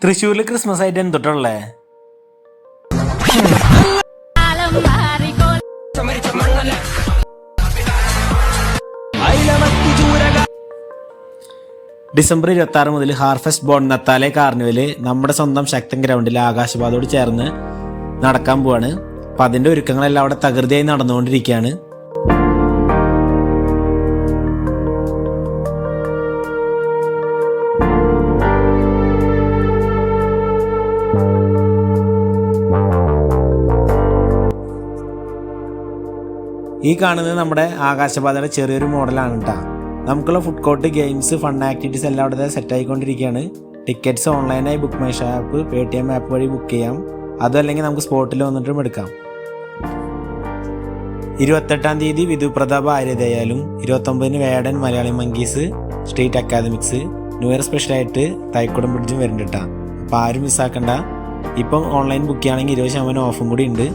തൃശ്ശൂരിൽ ക്രിസ്മസ് ആയിട്ട് എന്തൊട്ടുള്ളേ? ഡിസംബർ 26 മുതൽ ഹാർഫെസ്റ്റ് ബോൺ നത്താലെ കാർണിവല് നമ്മുടെ സ്വന്തം ശക്തൻ ഗ്രൗണ്ടിൽ ആകാശപാതയോട് ചേർന്ന് നടക്കാൻ പോവാണ്. അപ്പം അതിൻ്റെ ഒരുക്കങ്ങളെല്ലാം അവിടെ തകൃതിയായി നടന്നുകൊണ്ടിരിക്കുകയാണ്. ഈ കാണുന്നത് നമ്മുടെ ആകാശപാതയുടെ ചെറിയൊരു മോഡലാണ് കേട്ടോ. നമുക്കുള്ള food court, games, fun activities എല്ലാം അവിടെ സെറ്റ് ആയിക്കൊണ്ടിരിക്കുകയാണ്. ടിക്കറ്റ്സ് ഓൺലൈനായി Book My Show app, Paytm app വഴി ബുക്ക് ചെയ്യാം. അതല്ലെങ്കിൽ നമുക്ക് സ്പോട്ടിൽ വന്നിട്ടും എടുക്കാം. 28-ാം തീയതി വിധു പ്രതാപ് ആര്യതയാലും 29-ന് Vedan Malayali Monkeys Street Academics, new year സ്പെഷ്യലായിട്ട് തൈക്കുടം ബ്രിഡ്ജും വരുന്നുണ്ട് കേട്ടോ. അപ്പോൾ ആരും മിസ്സാക്കണ്ട. ഇപ്പം ഓൺലൈൻ ബുക്ക് ചെയ്യുകയാണെങ്കിൽ 20% ഓഫും കൂടി ഉണ്ട്.